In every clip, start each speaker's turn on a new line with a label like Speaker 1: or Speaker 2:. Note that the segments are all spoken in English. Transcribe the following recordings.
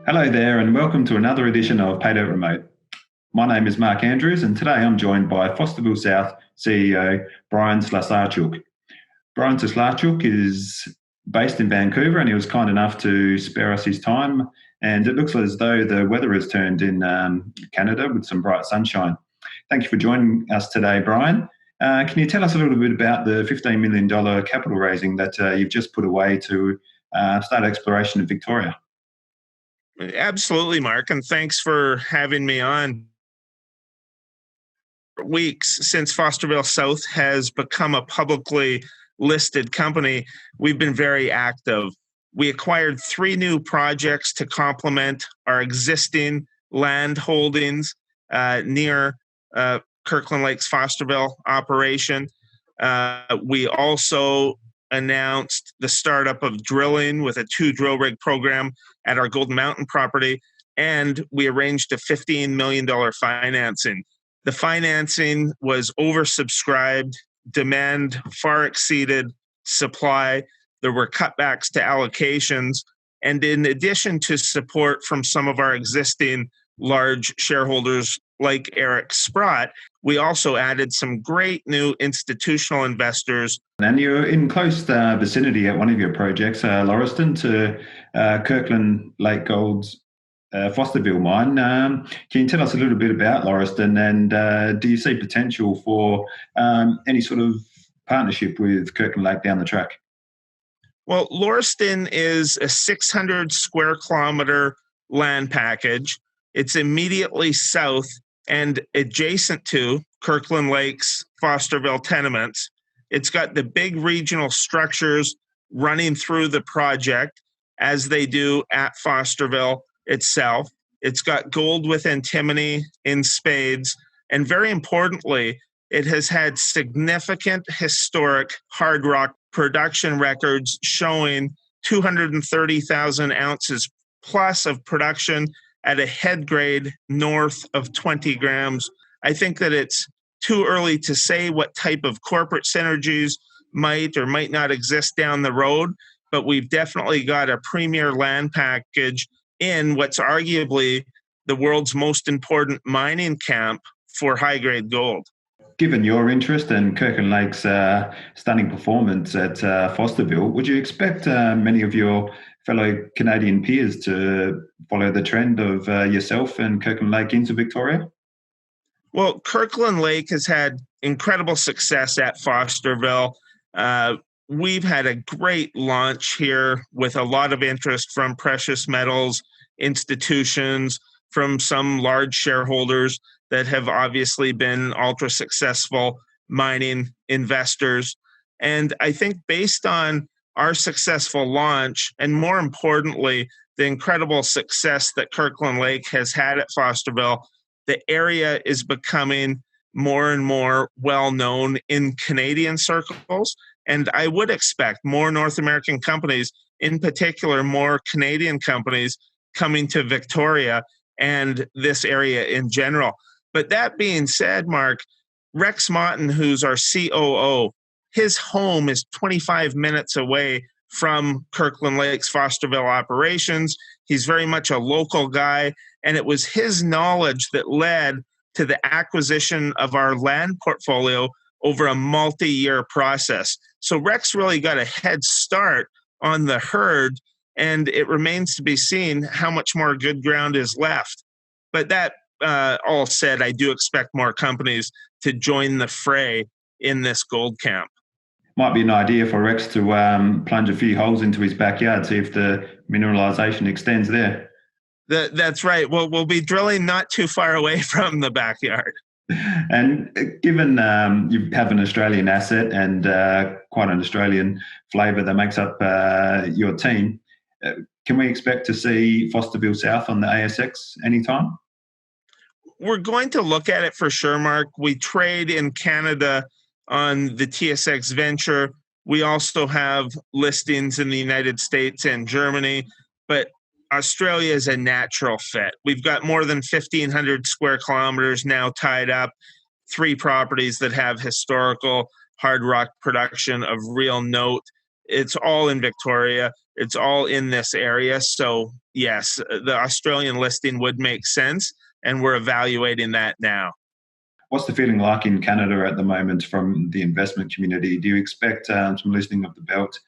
Speaker 1: Hello there, and welcome to another edition of Paydirt Remote. My name is Mark Andrews, and today I'm joined by Fosterville South CEO Brian Slasarchuk. Brian Slasarchuk is based in Vancouver, and he was kind enough to spare us his time. And it looks as though the weather has turned in Canada with some bright sunshine. Thank you for joining us today, Brian. Can you tell us a little bit about the $15 million capital raising that you've just put away to start exploration in Victoria?
Speaker 2: Absolutely, Mark, and thanks for having me on. Weeks since Fosterville South has become a publicly listed company, we've been very active. We acquired 3 new projects to complement our existing land holdings near Kirkland Lakes Fosterville operation. We also announced the startup of drilling with a 2 drill rig program at our Golden Mountain property, and we arranged a $15 million financing. The financing was oversubscribed, demand far exceeded supply. There were cutbacks to allocations. And in addition to support from some of our existing large shareholders like Eric Sprott, we also added some great new institutional investors.
Speaker 1: And you're in close vicinity at one of your projects, Lauriston, to Kirkland Lake Gold's Fosterville mine. Can you tell us a little bit about Lauriston, and do you see potential for any sort of partnership with Kirkland Lake down the track?
Speaker 2: Well, Lauriston is a 600 square kilometer land package. It's immediately south and adjacent to Kirkland Lake's Fosterville tenements. It's got the big regional structures running through the project as they do at Fosterville itself. It's got gold with antimony in spades. And very importantly, it has had significant historic hard rock production records showing 230,000 ounces plus of production at a head grade north of 20 grams. I think that it's too early to say what type of corporate synergies might or might not exist down the road, but we've definitely got a premier land package in what's arguably the world's most important mining camp for high-grade gold.
Speaker 1: Given your interest and Kirkland Lake's stunning performance at Fosterville, would you expect many of your fellow Canadian peers to follow the trend of yourself and Kirkland Lake into Victoria?
Speaker 2: Well, Kirkland Lake has had incredible success at Fosterville. We've had a great launch here with a lot of interest from precious metals institutions, from some large shareholders that have obviously been ultra successful mining investors. And I think based on our successful launch, and more importantly, the incredible success that Kirkland Lake has had at Fosterville, the area is becoming more and more well known in Canadian circles. And I would expect more North American companies, in particular, more Canadian companies coming to Victoria and this area in general. But that being said, Mark, Rex Motton, who's our COO, his home is 25 minutes away from Kirkland Lake's Fosterville operations. He's very much a local guy, and it was his knowledge that led to the acquisition of our land portfolio over a multi-year process. So Rex really got a head start on the herd, and it remains to be seen how much more good ground is left. But that all said, I do expect more companies to join the fray in this gold camp.
Speaker 1: Might be an idea for Rex to plunge a few holes into his backyard, see if the mineralisation extends there.
Speaker 2: That's right. Well, we'll be drilling not too far away from the backyard.
Speaker 1: And given you have an Australian asset and quite an Australian flavour that makes up your team, can we expect to see Fosterville South on the ASX anytime?
Speaker 2: We're going to look at it for sure, Mark. We trade in Canada on the TSX Venture. We also have listings in the United States and Germany, but Australia is a natural fit. We've got more than 1,500 square kilometers now tied up, 3 properties that have historical hard rock production of real note. it's all in Victoria. It's all in this area. So yes, the Australian listing would make sense, and we're evaluating that now.
Speaker 1: What's the feeling like in Canada at the moment from the investment community? Do you expect some loosening of the belt,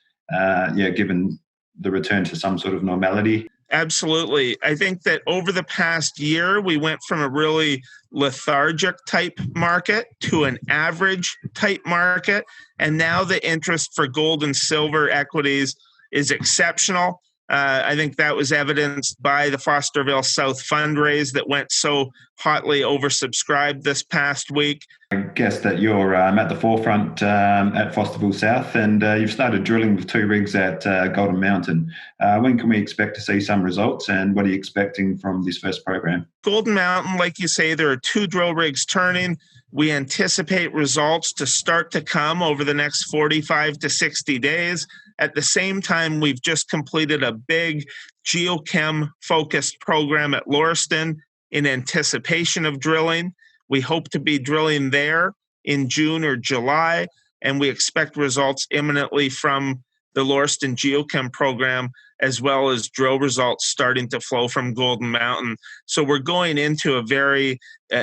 Speaker 1: given the return to some sort of normality?
Speaker 2: Absolutely. I think that over the past year, we went from a really lethargic type market to an average type market. And now the interest for gold and silver equities is exceptional. I think that was evidenced by the Fosterville South fundraise that went so hotly oversubscribed this past week.
Speaker 1: I guess that you're at the forefront at Fosterville South, and you've started drilling with 2 rigs at Golden Mountain. When can we expect to see some results, and what are you expecting from this first program?
Speaker 2: Golden Mountain, like you say, there are 2 drill rigs turning. We anticipate results to start to come over the next 45 to 60 days. At the same time, we've just completed a big geochem-focused program at Lauriston in anticipation of drilling. We hope to be drilling there in June or July, and we expect results imminently from the Lauriston geochem program, as well as drill results starting to flow from Golden Mountain. So we're going into a very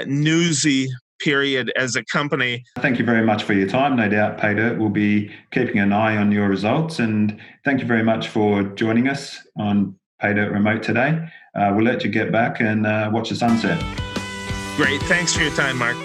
Speaker 2: newsy period as a company.
Speaker 1: Thank you very much for your time. No doubt Paydirt will be keeping an eye on your results, and thank you very much for joining us on Paydirt Remote today. We'll let you get back and watch the sunset.
Speaker 2: Great. Thanks for your time, Mark.